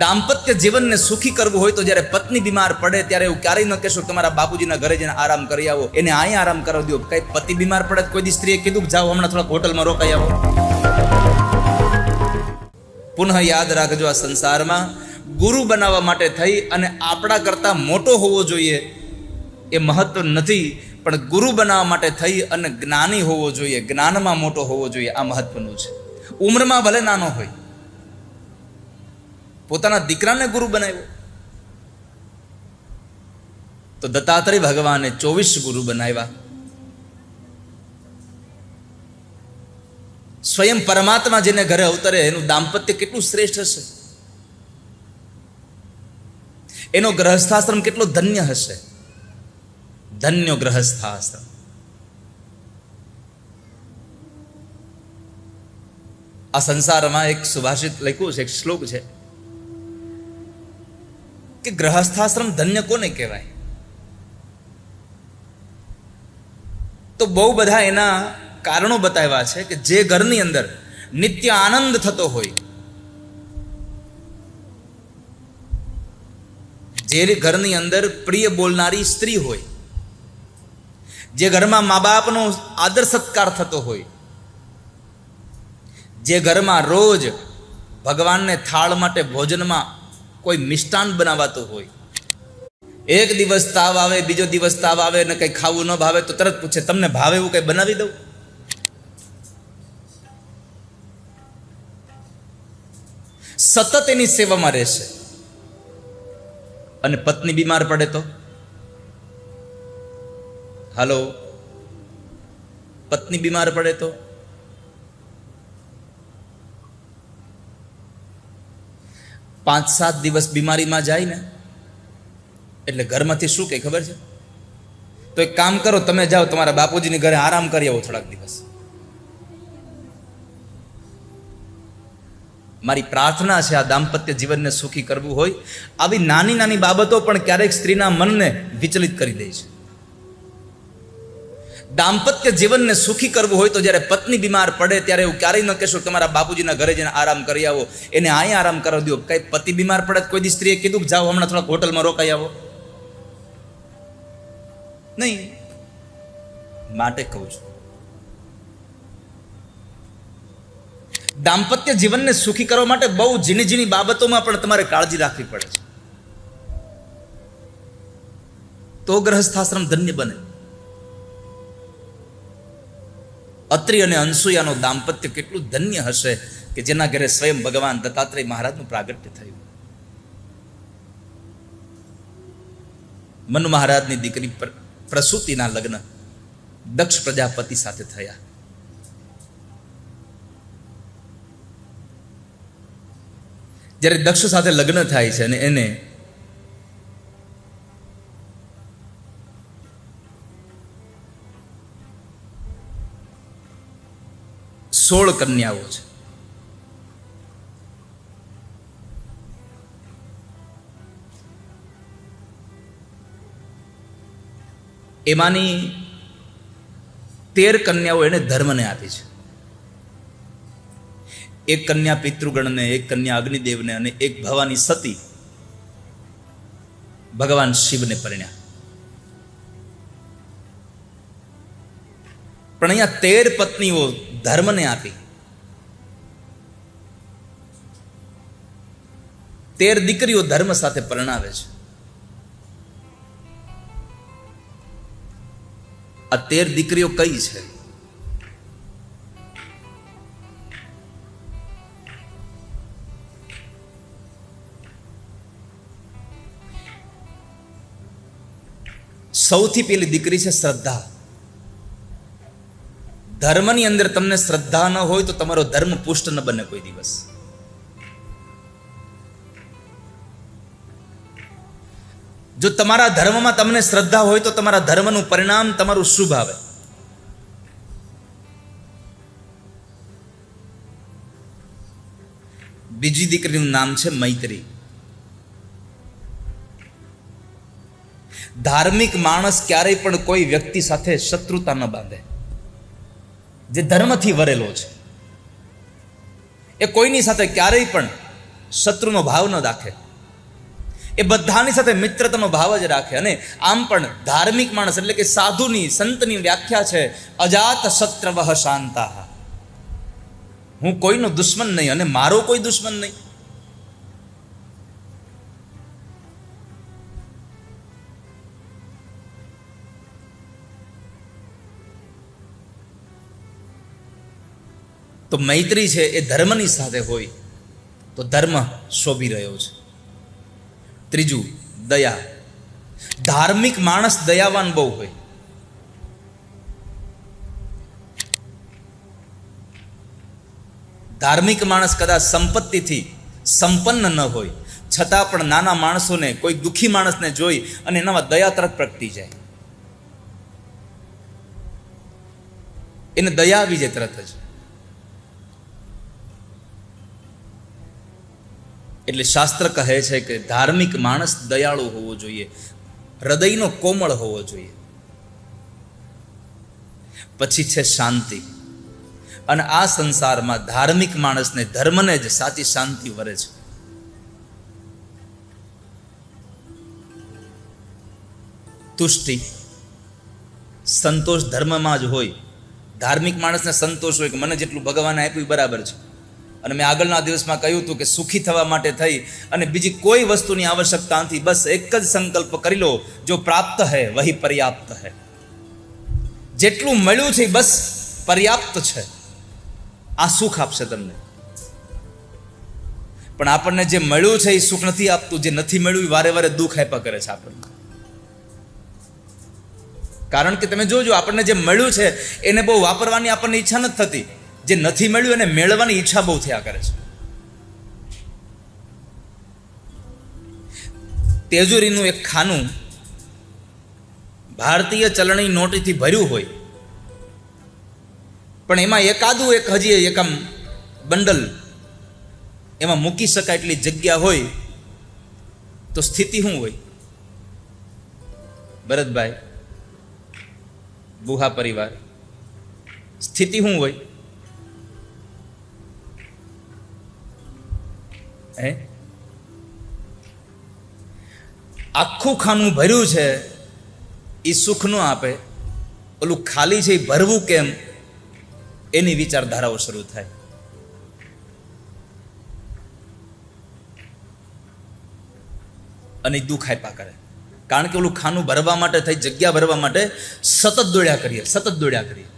દાંપત્ય જીવનને સુખી કરવું હોય તો જ્યારે પત્ની બીમાર પડે ત્યારે એવું ક્યારેય ન કહેશો તમારા બાપુજીના ઘરે જઈને આરામ કરી આવો, એને અહીંયા આરામ કરાવી દો. કઈ પતિ બીમાર પડે કોઈ દી સ્ત્રીએ કીધું કે જાઓ હમણાં થોડાક હોટલમાં રોકાઈ આવો? પુનઃ યાદ રાખજો, આ સંસારમાં ગુરુ બનાવવા માટે થઈ અને આપણા કરતાં મોટો હોવો જોઈએ એ મહત્વ નથી, પણ ગુરુ બનાવવા માટે થઈ અને જ્ઞાની હોવો જોઈએ, જ્ઞાનમાં મોટો હોવો જોઈએ, આ મહત્વનું છે. ઉંમરમાં ભલે નાનો હોય, પોતાના દીકરાને ગુરુ બનાવ્યો તો દત્તાત્રેય ભગવાને 24 ગુરુ બનાવ્યા. સ્વયં પરમાત્મા જેને ઘરે અવતરે એનું દાંપત્ય કેટલું શ્રેષ્ઠ હશે, એનો ગ્રહસ્થાશ્રમ કેટલો ધન્ય હશે. ધન્ય ગ્રહસ્થાશ્રમ. આ સંસારમાં એક સુભાષિત લખ્યું છે, એક શ્લોક છે કે ગ્રહસ્થાશ્રમ ધન્ય કોને કહેવાય? તો બહુ બધા એના કારણો બતાવ્યા છે કે જે ઘરની અંદર નિત્ય આનંદ થતો હોય, જે ઘરની અંદર પ્રિય બોલનારી સ્ત્રી હોય, જે ઘરમાં મા બાપનો આદર સત્કાર થતો હોય, જે ઘરમાં રોજ ભગવાનને થાળ માટે ભોજનમાં કોઈ મિષ્ટાન બનાવાતું હોય, એક દિવસ તાવ આવે, બીજો દિવસ તાવ આવે ને કંઈ ખાવું ન ભાવે તો તરત પૂછે તમને ભાવે એવું કંઈ બનાવી દઉં? સતત એની સેવામાં રહેશે. અને પત્ની બીમાર પડે તો હાલો, પત્ની બીમાર પડે તો પાંચ સાત દિવસ બીમારીમાં જાય ને એટલે ઘરમાંથી શું કે ખબર છે? તો એક કામ કરો, તમે જાઓ તમારા બાપુજીની ઘરે આરામ કરી આવો થોડાક દિવસ. મારી પ્રાર્થના છે આ દાંપત્ય જીવનને સુખી કરવું હોય, આવી નાની નાની બાબતો પણ ક્યારેક સ્ત્રીના મનને વિચલિત કરી દે છે. દાંપત્ય જીવનને સુખી કરવું હોય તો જ્યારે પત્ની બીમાર પડે ત્યારે એવું ક્યારેય ન કહેશો તમારા બાપુજીના ઘરે જઈને આરામ કરી આવો, એને અહીંયા આરામ કરાવી દો. કઈ પતિ બીમાર પડે કોઈ દી સ્ત્રીએ કીધું કે જાઓ હમણાં થોડાક હોટલમાં રોકાઈ આવો? નહીં. માટે કહું છું, દાંપત્ય જીવનને સુખી કરવા માટે બહુ ઝીણી ઝીણી બાબતોમાં પણ તમારે કાળજી રાખવી પડે છે, તો ગ્રહસ્થાશ્રમ ધન્ય બને. અત્રિ અને અનસૂયાનો દાંપત્ય કેટલું ધન્ય હશે કે જેના ઘરે સ્વયં ભગવાન દત્તાત્રેય મહારાજનું પ્રાગટ્ય થયું. મનુ મહારાજની દીકરી પ્રસૂતિના લગ્ન દક્ષ પ્રજાપતિ સાથે થયા. જ્યારે દક્ષ સાથે લગ્ન થાય છે અને એને સોળ કન્યાઓ છે. એમાંની 13 કન્યાઓ એને ધર્મને આપી છે. એક કન્યા પિતૃગણને, એક કન્યા અગ્નિદેવને અને એક ભવાની સતી ભગવાન શિવને પરણ્યા. પણ અહીંયા 13 પત્નીઓ ધર્મને આપી, 13 દીકરીઓ ધર્મ સાથે પરણાવે છે. આ 13 દીકરીઓ કઈ છે? સૌથી પહેલી દીકરી છે શ્રદ્ધા. ધર્મની અંદર તમને શ્રદ્ધા ન હોય તો તમારો ધર્મ પુષ્ટ ન બને કોઈ દિવસ. જો તમારા ધર્મમાં તમને શ્રદ્ધા હોય તો તમારા ધર્મનું પરિણામ તમારું શુભ આવે. બીજી દીકરીનું નામ છે મૈત્રી. ધાર્મિક માણસ ક્યારેય પણ કોઈ વ્યક્તિ સાથે શત્રુતા ન બાંધે. જે ધર્મથી વરેલો છે એ કોઈની સાથે ક્યારેય પણ શત્રુનો ભાવ ન રાખે, એ બધાની સાથે મિત્રતાનો ભાવ જ રાખે. અને આમ પણ ધાર્મિક માણસ એટલે કે સાધુની, સંતની વ્યાખ્યા છે અજાત શત્રવઃ શાંતાઃ. હું કોઈનો દુશ્મન નહીં અને મારો કોઈ દુશ્મન નહીં. તો મૈત્રી છે એ ધર્મની સાથે હોય તો ધર્મ શોભી રહ્યો છે. ત્રીજું, દયા. ધાર્મિક માણસ દયાવાન બહુ હોય. ધાર્મિક માણસ કદાચ સંપત્તિથી સંપન્ન ન હોય છતાં પણ નાના માણસોને, કોઈ દુઃખી માણસને જોઈ અને એનામાં દયા તરત પ્રગટી જાય, એને દયા આવી જાય તરત જ. એટલે શાસ્ત્ર કહે છે કે ધાર્મિક માણસ દયાળુ હોવો જોઈએ, હૃદયનો કોમળ હોવો જોઈએ. પછી છે શાંતિ. અને આ સંસારમાં ધાર્મિક માણસને, ધર્મને જ સાચી શાંતિ વરે છે. તુષ્ટિ, સંતોષ ધર્મમાં જ હોય. ધાર્મિક માણસને સંતોષ હોય કે મને જેટલું ભગવાને આપ્યું બરાબર છે. અને મેં આગળના દિવસમાં કહ્યું હતું કે સુખી થવા માટે થઈ અને બીજી કોઈ વસ્તુની આવશ્યકતા નથી, બસ એક જ સંકલ્પ કરી લો, જો પ્રાપ્ત હૈ વહી પર્યાપ્ત હૈ. જેટલું મળ્યું છે બસ પર્યાપ્ત છે, આ સુખ આપશે તમને. પણ આપણને જે મળ્યું છે એ સુખ નથી આપતું, જે નથી મળ્યું એ વારે વારે દુઃખ આપ્યા કરે છે આપણને. કારણ કે તમે જોજો, આપણને જે મળ્યું છે એને બહુ વાપરવાની આપણને ઈચ્છા નથી થતી, જે નથી મળ્યું એને મેળવવાની ઈચ્છા બહુ થયા કરે છે. તેજોરીનું એક ખાનું ભારતીય ચલણી નોટથી ભર્યું હોય, પણ એમાં એકાદું એક હજી એક આમ બંડલ એમાં મૂકી શકાય એટલી જગ્યા હોય તો સ્થિતિ શું હોય? ભરતભાઈ, બુહા પરિવાર, સ્થિતિ શું હોય? આખું ખાનું ભર્યું છે એ સુખ ન આપે, ઓલું ખાલી છે એ ભરવું કેમ, એની વિચારધારાઓ શરૂ થાય. અને દુઃખ આપ્યા કરે, કારણ કે ઓલું ખાનું ભરવા માટે થઈ, જગ્યા ભરવા માટે સતત દોડ્યા કરીએ.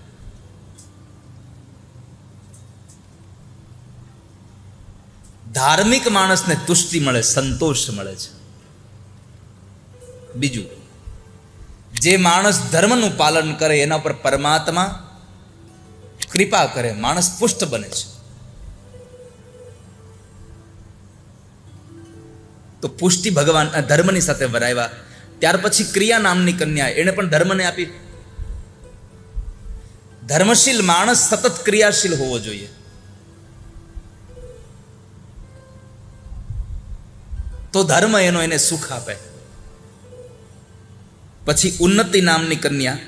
ધાર્મિક માણસને તુષ્ટિ મળે, સંતોષ મળે છે. બીજું, જે માણસ ધર્મનું પાલન કરે એના પર પરમાત્મા કૃપા કરે, માણસ પુષ્ટ બને છે. તો પુષ્ટિ ભગવાન ધર્મની સાથે વરાવ્યા. ત્યાર પછી ક્રિયા નામની કન્યા, એને પણ ધર્મને આપી. ધર્મશીલ માણસ સતત ક્રિયાશીલ હોવો જોઈએ. તો ધર્મ એને સુખ આપે. પછી ઉન્નતિ નામની કન્યા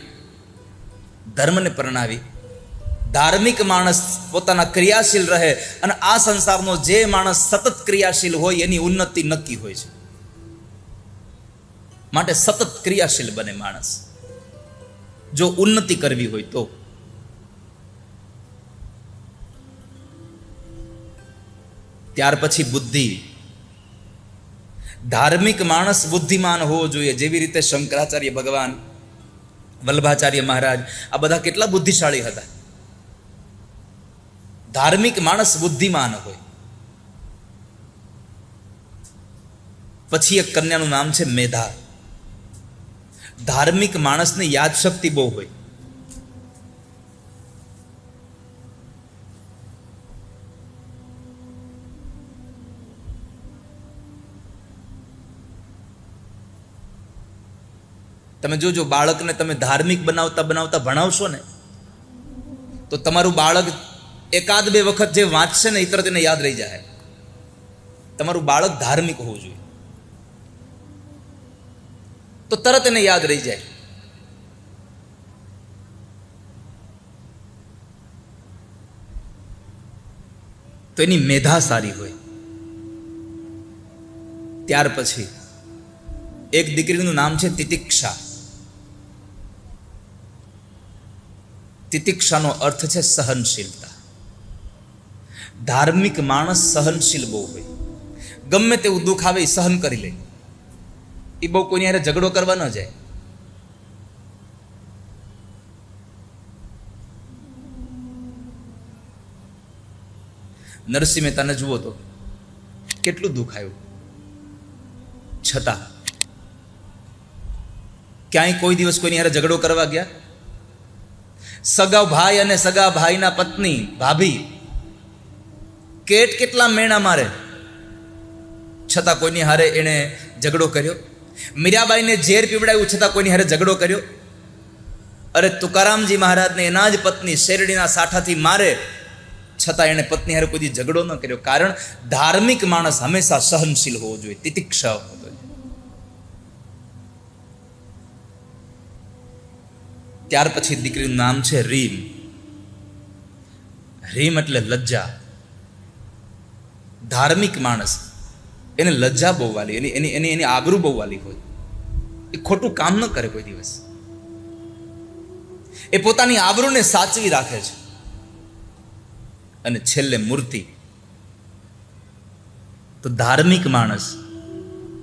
ધર્મને પરણાવી. ધાર્મિક માણસ પોતાના ક્રિયાશીલ રહે અને આ સંસારનો જે માણસ સતત ક્રિયાશીલ હોય એની ઉન્નતિ નક્કી હોય છે. માટે સતત ક્રિયાશીલ બને માણસ, જો ઉન્નતિ કરવી હોય તો. ત્યાર પછી બુદ્ધિ. ધાર્મિક માણસ બુદ્ધિમાન હોવો જોઈએ. જેવી રીતે શંકરાચાર્ય ભગવાન, વલ્લભાચાર્ય મહારાજ, આ બધા કેટલા બુદ્ધિશાળી હતા. ધાર્મિક માણસ બુદ્ધિમાન હોય. પછી એક કન્યાનું નામ છે મેધા. ધાર્મિક માણસની યાદશક્તિ બહુ હોય. તમે જોજો, બાળકને તમે ધાર્મિક બનાવતા ભણાવશો ને તો તમારું બાળક એકાદ બે વખત જે વાંચશે ને એ તરત એને યાદ રહી જાય. તમારું બાળક ધાર્મિક હોવું જોઈએ તો તરત એને યાદ રહી જાય. તો એની મેધા સારી હોય. ત્યાર પછી એક દીકરીનું નામ છે તિતિક્ષા. તિતિક્ષાનો અર્થ છે સહનશીલતા. ધાર્મિક માણસ સહનશીલ બહુ હોય, ગમે તેવું દુઃખ આવે એ સહન કરી લે, એ બહુ કોઈની હારે ઝઘડો કરવા ન જાય. નરસિંહ મહેતાને જુઓ તો કેટલું દુઃખ આવ્યું, છતાં ક્યાંય કોઈ દિવસ કોઈની હારે ઝઘડો કરવા ગયા? સગા ભાઈ અને સગા ભાઈના પત્ની ભાભી કેટલા મેણા મારે, છતાં કોઈની હારે એણે ઝઘડો કર્યો? મીરાબાઈને ઝેર પીવડાવ્યું, છતાં કોઈની હારે ઝઘડો કર્યો? અરે તુકારામજી મહારાજને એના જ પત્ની શેરડીના સાઠાથી મારે, છતાં એણે પત્ની હારે કોઈ ઝઘડો ન કર્યો. કારણ ધાર્મિક માણસ હંમેશા સહનશીલ હોવો જોઈએ, તિતિક્ષા હોવો જોઈએ. ત્યાર પછી દીકરીનું નામ છે રીમ. રીમ એટલે લજ્જા. ધાર્મિક માણસ એને લજ્જા બહુ વાલી, એની આબરૂ બહુ વાલી હોય, એ ખોટું કામ ન કરે કોઈ દિવસ, એ પોતાની આબરૂને સાચવી રાખે છે. અને છેલ્લે મૂર્તિ. તો ધાર્મિક માણસ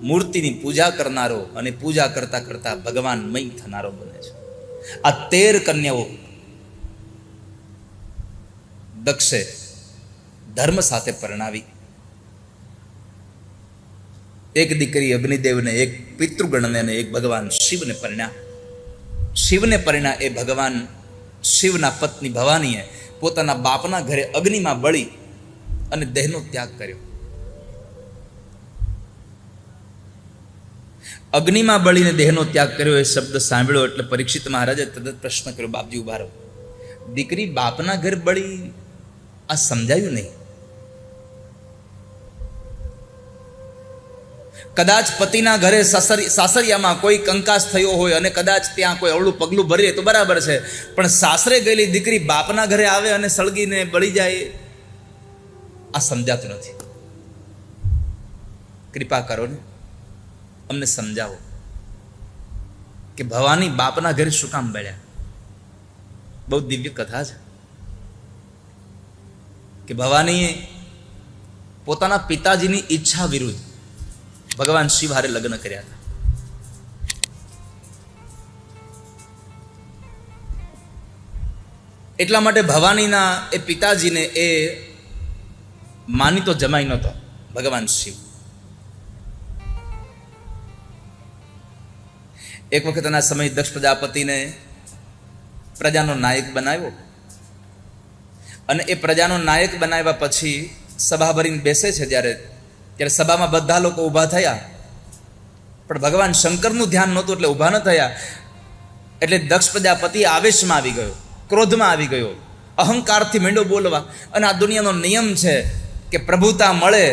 મૂર્તિની પૂજા કરનારો અને પૂજા કરતા કરતા ભગવાનમય થનારો બને છે. આ 13 કન્યાઓ દક્ષે ધર્મ સાથે પરણાવી. એક દીકરી અગ્નિદેવને, એક પિતૃગણને અને એક ભગવાન શિવને પરણ્યા. શિવને પરણ્યા એ ભગવાન શિવના પત્ની ભવાનીએ પોતાના બાપના ઘરે અગ્નિમાં બળી અને દેહનો ત્યાગ કર્યો. અગ્નિમાં બળીને દેહનો ત્યાગ કર્યો એ શબ્દ સાંભળ્યો એટલે પરીક્ષિત મહારાજે તરત પ્રશ્ન કર્યો, બાપજી ઉભા રહો, દીકરી બાપના ઘર બળી, આ સમજાયું નહીં. કદાચ પતિના ઘરે સાસરિયામાં કોઈ કંકાસ થયો હોય અને કદાચ ત્યાં કોઈ અવળું પગલું ભરીએ તો બરાબર છે, પણ સાસરે ગયેલી દીકરી બાપના ઘરે આવે અને સળગીને બળી જાય, આ સમજાતું નથી. કૃપા કરો ને, અમને સમજાવો કે ભવાની બાપના ઘરે શું કામ બળ્યા. બહુ દિવ્ય કથા છે કે ભવાનીએ પોતાના પિતાજીની ઈચ્છા વિરુદ્ધ ભગવાન શિવ હારે લગ્ન કર્યા હતા. એટલા માટે ભવાનીના એ પિતાજીને એ માનીતો જમાઈ નહોતો ભગવાન શિવ. એક વખતના સમય દક્ષ પ્રજાપતિને પ્રજાનો નાયક બનાવ્યો અને એ પ્રજાનો નાયક બનાવ્યા પછી સભા ભરીને બેસે છે ત્યારે સભામાં બધા લોકો ઊભા થયા, પણ ભગવાન શંકરનું ધ્યાન નહોતું એટલે ઊભા ન થયા. એટલે દક્ષ પ્રજાપતિ આવેશમાં આવી ગયો, ક્રોધમાં આવી ગયો, અહંકારથી માંડ્યો બોલવા. અને આ દુનિયાનો નિયમ છે કે પ્રભુતા મળે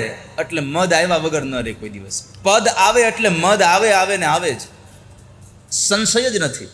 એટલે મદ આવ્યા વગર ન રહે કોઈ દિવસ. પદ આવે એટલે મદ આવે ને આવે જ, સંશય જ નથી.